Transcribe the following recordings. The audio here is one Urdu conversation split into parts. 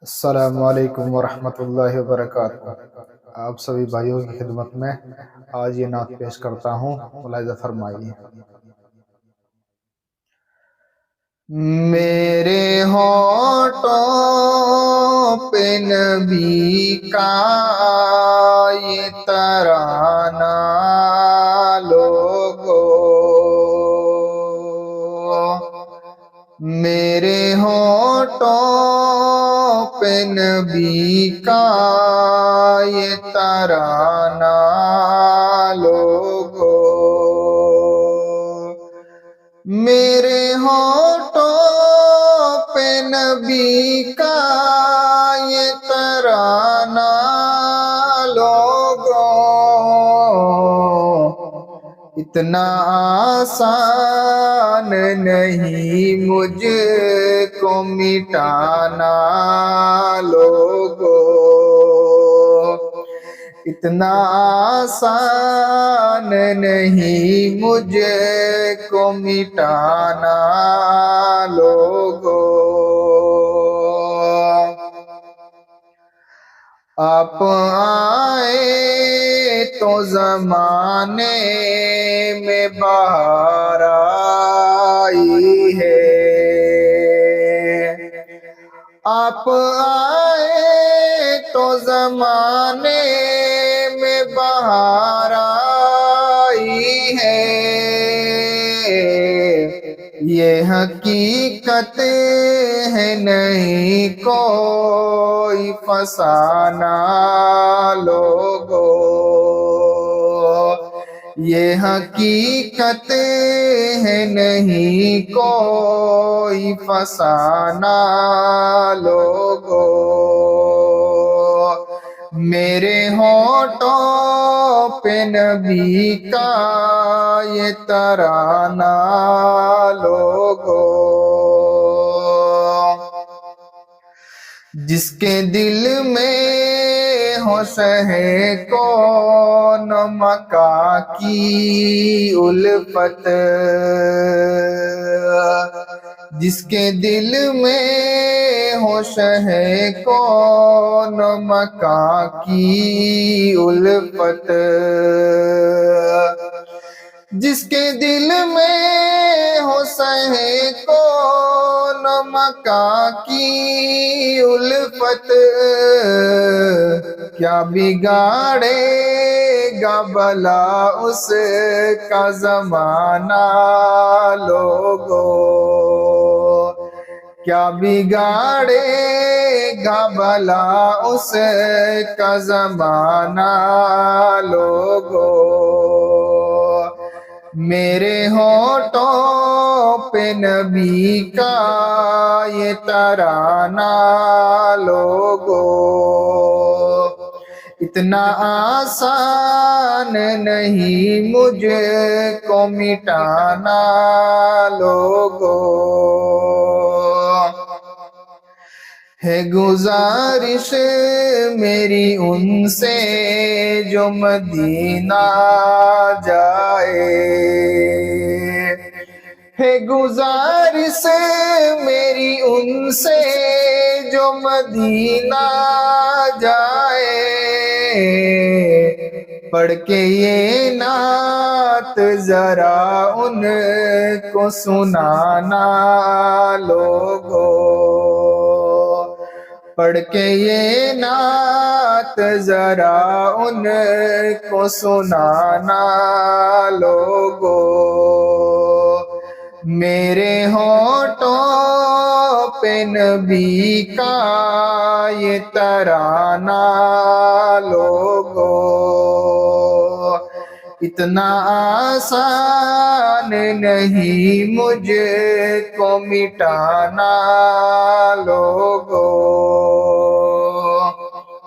السلام علیکم ورحمۃ اللہ وبرکاتہ۔ آپ سبھی بھائیوں کی خدمت میں آج یہ نعت پیش کرتا ہوں، ملاحظہ فرمائیے۔ میرے ہونٹوں پہ نبی کا یہ ترانہ لوگو، میرے ہونٹوں پہ نبی کا یہ ترانہ لوگو، میرے ہونٹوں پہ نبی کا یہ ترانہ لوگو، اتنا آسان نہیں مجھ کو مٹانا لوگو، اتنا آسان نہیں مجھ کو مٹانا لوگو۔ آپ آئے تو زمانے میں بہار آئی ہے، آپ آئے تو زمانے میں بہار آئی ہے، یہ حقیقت ہے نہیں کوئی فسانہ لوگو، یہ حقیقت ہے نہیں کوئی فسانہ لوگو، میرے ہونٹوں پہ نبی کا یہ ترانہ لوگو، جس کے دل میں ہو سہے کون مکہ کی الفت، جس کے دل میں ہو سہے کون مکہ کی الفت، جس کے دل میں ہو سہے کون مکہ کی الفت، کیا بگاڑے گا بھلا اس کا زمانہ لوگو، کیا بگاڑے گا بھلا اس کا زمانہ لوگو، میرے ہونٹوں پہ نبی کا یہ ترانہ لوگو، اتنا آسان نہیں مجھ کو مٹانا لوگو، ہے گزارش میری ان سے جو مدینہ جائے، ہے گزارش میری ان سے جو مدینہ جائے، پڑھ کے یہ نعت ذرا ان کو سنانا لوگو، پڑھ کے یہ نعت ذرا ان کو سنانا لوگو، میرے ہونٹوں پہ نبی کا یہ ترانہ لوگو، اتنا آسان نہیں مجھ کو مٹانا لوگو۔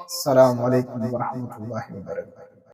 السلام علیکم ورحمۃ اللہ وبرکاتہ۔